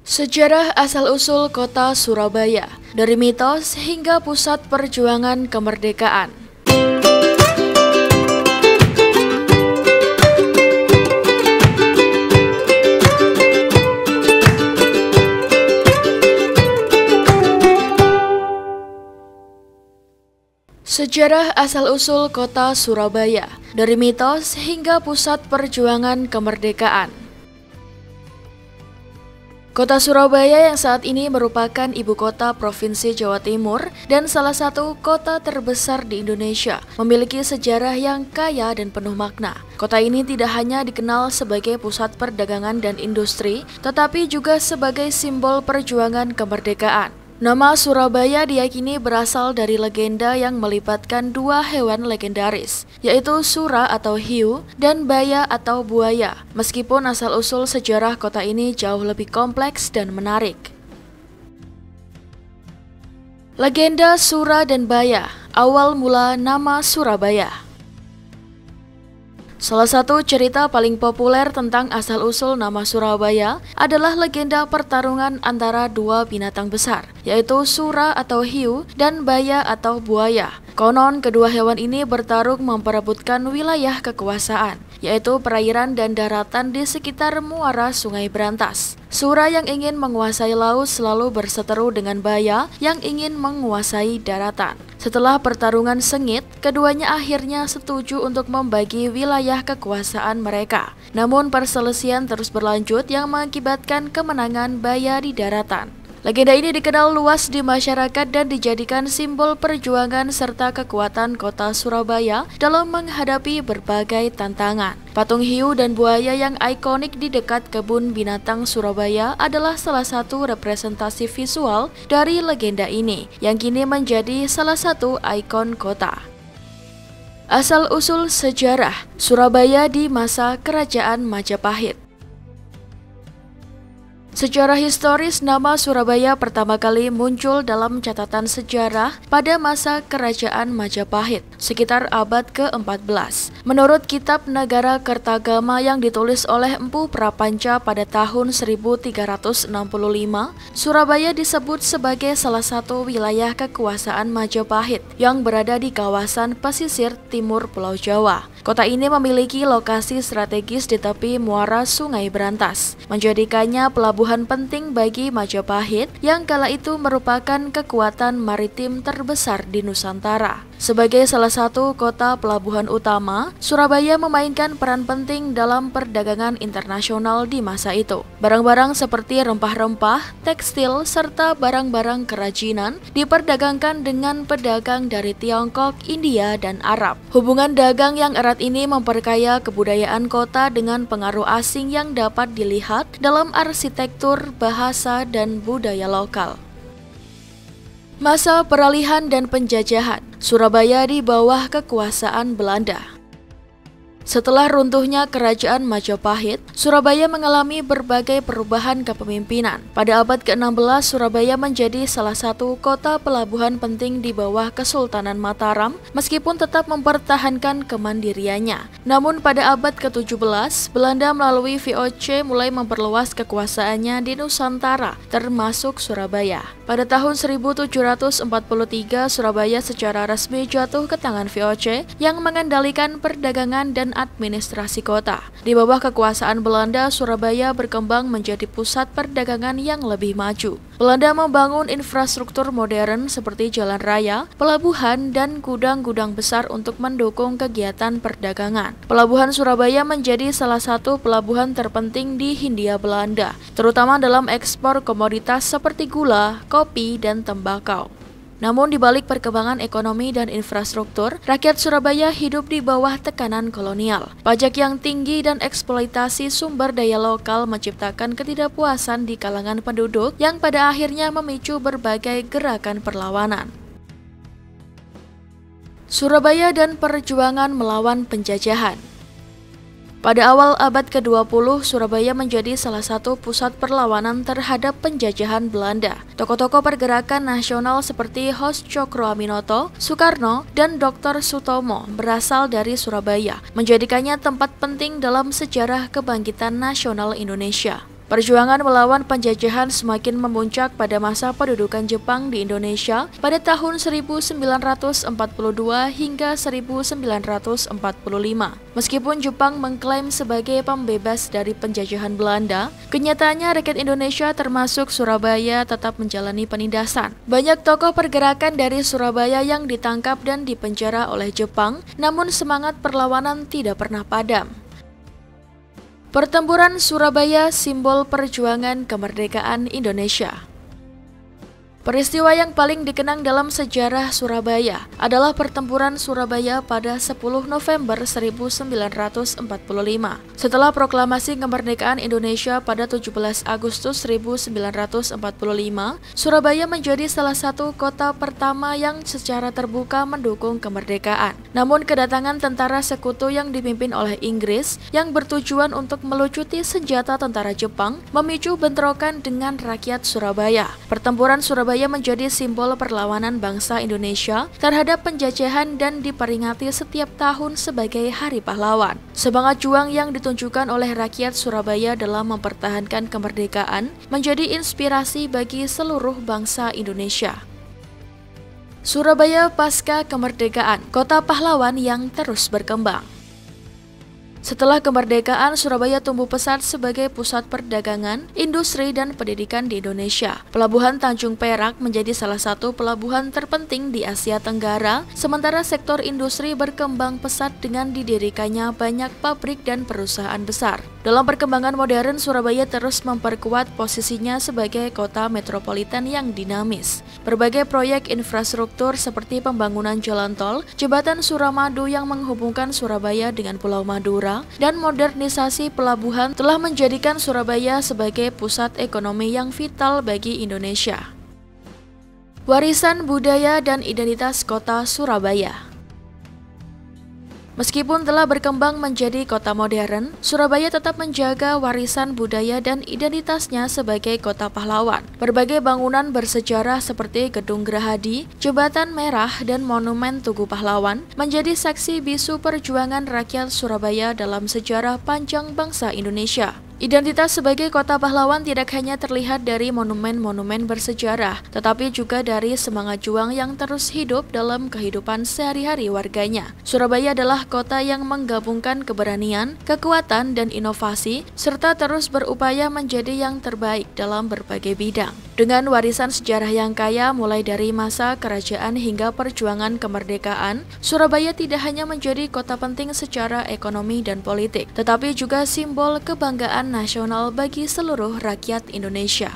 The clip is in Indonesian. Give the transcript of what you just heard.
Sejarah asal-usul kota Surabaya, dari mitos hingga pusat perjuangan kemerdekaan. Sejarah asal-usul kota Surabaya, dari mitos hingga pusat perjuangan kemerdekaan. Kota Surabaya yang saat ini merupakan ibu kota Provinsi Jawa Timur dan salah satu kota terbesar di Indonesia, memiliki sejarah yang kaya dan penuh makna. Kota ini tidak hanya dikenal sebagai pusat perdagangan dan industri, tetapi juga sebagai simbol perjuangan kemerdekaan. Nama Surabaya diyakini berasal dari legenda yang melibatkan dua hewan legendaris, yaitu Sura atau hiu dan Baya atau buaya. Meskipun asal-usul sejarah kota ini jauh lebih kompleks dan menarik. Legenda Sura dan Baya, awal mula nama Surabaya. Salah satu cerita paling populer tentang asal-usul nama Surabaya adalah legenda pertarungan antara dua binatang besar, yaitu Sura atau hiu dan Baya atau buaya. Konon kedua hewan ini bertarung memperebutkan wilayah kekuasaan, yaitu perairan dan daratan di sekitar muara Sungai Brantas. Sura yang ingin menguasai laut selalu berseteru dengan Baya yang ingin menguasai daratan. Setelah pertarungan sengit, keduanya akhirnya setuju untuk membagi wilayah kekuasaan mereka. Namun perselisihan terus berlanjut yang mengakibatkan kemenangan Baya di daratan. Legenda ini dikenal luas di masyarakat dan dijadikan simbol perjuangan serta kekuatan kota Surabaya dalam menghadapi berbagai tantangan. Patung hiu dan buaya yang ikonik di dekat kebun binatang Surabaya adalah salah satu representasi visual dari legenda ini, yang kini menjadi salah satu ikon kota. Asal-usul sejarah Surabaya di masa Kerajaan Majapahit. Secara historis, nama Surabaya pertama kali muncul dalam catatan sejarah pada masa Kerajaan Majapahit, sekitar abad ke-14. Menurut Kitab Negara Kertagama yang ditulis oleh Empu Prapanca pada tahun 1365, Surabaya disebut sebagai salah satu wilayah kekuasaan Majapahit yang berada di kawasan pesisir timur Pulau Jawa. Kota ini memiliki lokasi strategis di tepi muara Sungai Brantas, menjadikannya pelabuhan penting bagi Majapahit yang kala itu merupakan kekuatan maritim terbesar di Nusantara. Sebagai salah satu kota pelabuhan utama, Surabaya memainkan peran penting dalam perdagangan internasional di masa itu. Barang-barang seperti rempah-rempah, tekstil, serta barang-barang kerajinan diperdagangkan dengan pedagang dari Tiongkok, India, dan Arab. Hubungan dagang yang erat ini memperkaya kebudayaan kota dengan pengaruh asing yang dapat dilihat dalam arsitektur, bahasa, dan budaya lokal. Masa peralihan dan penjajahan, Surabaya di bawah kekuasaan Belanda. Setelah runtuhnya Kerajaan Majapahit, Surabaya mengalami berbagai perubahan kepemimpinan. Pada abad ke-16, Surabaya menjadi salah satu kota pelabuhan penting di bawah Kesultanan Mataram, meskipun tetap mempertahankan kemandiriannya. Namun pada abad ke-17, Belanda melalui VOC mulai memperluas kekuasaannya di Nusantara, termasuk Surabaya. Pada tahun 1743, Surabaya secara resmi jatuh ke tangan VOC yang mengendalikan perdagangan dan administrasi kota. Di bawah kekuasaan Belanda, Surabaya berkembang menjadi pusat perdagangan yang lebih maju. Belanda membangun infrastruktur modern seperti jalan raya, pelabuhan, dan gudang-gudang besar untuk mendukung kegiatan perdagangan. Pelabuhan Surabaya menjadi salah satu pelabuhan terpenting di Hindia Belanda, terutama dalam ekspor komoditas seperti gula, kopi, dan tembakau. Namun di balik perkembangan ekonomi dan infrastruktur, rakyat Surabaya hidup di bawah tekanan kolonial. Pajak yang tinggi dan eksploitasi sumber daya lokal menciptakan ketidakpuasan di kalangan penduduk yang pada akhirnya memicu berbagai gerakan perlawanan. Surabaya dan perjuangan melawan penjajahan. Pada awal abad ke-20, Surabaya menjadi salah satu pusat perlawanan terhadap penjajahan Belanda. Tokoh-tokoh pergerakan nasional seperti Hos Cokroaminoto, Soekarno, dan Dr. Sutomo berasal dari Surabaya, menjadikannya tempat penting dalam sejarah kebangkitan nasional Indonesia. Perjuangan melawan penjajahan semakin memuncak pada masa pendudukan Jepang di Indonesia pada tahun 1942 hingga 1945. Meskipun Jepang mengklaim sebagai pembebas dari penjajahan Belanda, kenyataannya rakyat Indonesia termasuk Surabaya tetap menjalani penindasan. Banyak tokoh pergerakan dari Surabaya yang ditangkap dan dipenjara oleh Jepang, namun semangat perlawanan tidak pernah padam. Pertempuran Surabaya, simbol perjuangan kemerdekaan Indonesia. Peristiwa yang paling dikenang dalam sejarah Surabaya adalah Pertempuran Surabaya pada 10 November 1945. Setelah proklamasi kemerdekaan Indonesia pada 17 Agustus 1945, Surabaya menjadi salah satu kota pertama yang secara terbuka mendukung kemerdekaan. Namun kedatangan tentara sekutu yang dipimpin oleh Inggris yang bertujuan untuk melucuti senjata tentara Jepang memicu bentrokan dengan rakyat Surabaya. Pertempuran Surabaya menjadi simbol perlawanan bangsa Indonesia terhadap penjajahan dan diperingati setiap tahun sebagai Hari Pahlawan. Semangat juang yang ditunjukkan oleh rakyat Surabaya dalam mempertahankan kemerdekaan menjadi inspirasi bagi seluruh bangsa Indonesia. Surabaya pasca kemerdekaan, kota pahlawan yang terus berkembang. Setelah kemerdekaan, Surabaya tumbuh pesat sebagai pusat perdagangan, industri, dan pendidikan di Indonesia. Pelabuhan Tanjung Perak menjadi salah satu pelabuhan terpenting di Asia Tenggara, sementara sektor industri berkembang pesat dengan didirikannya banyak pabrik dan perusahaan besar. Dalam perkembangan modern, Surabaya terus memperkuat posisinya sebagai kota metropolitan yang dinamis. Berbagai proyek infrastruktur seperti pembangunan jalan tol, jembatan Suramadu yang menghubungkan Surabaya dengan Pulau Madura, dan modernisasi pelabuhan telah menjadikan Surabaya sebagai pusat ekonomi yang vital bagi Indonesia. Warisan budaya dan identitas kota Surabaya. Meskipun telah berkembang menjadi kota modern, Surabaya tetap menjaga warisan budaya dan identitasnya sebagai kota pahlawan. Berbagai bangunan bersejarah seperti Gedung Gerahadi, Jembatan Merah, dan Monumen Tugu Pahlawan menjadi saksi bisu perjuangan rakyat Surabaya dalam sejarah panjang bangsa Indonesia. Identitas sebagai kota pahlawan tidak hanya terlihat dari monumen-monumen bersejarah, tetapi juga dari semangat juang yang terus hidup dalam kehidupan sehari-hari warganya. Surabaya adalah kota yang menggabungkan keberanian, kekuatan, dan inovasi, serta terus berupaya menjadi yang terbaik dalam berbagai bidang. Dengan warisan sejarah yang kaya mulai dari masa kerajaan hingga perjuangan kemerdekaan, Surabaya tidak hanya menjadi kota penting secara ekonomi dan politik, tetapi juga simbol kebanggaan nasional bagi seluruh rakyat Indonesia.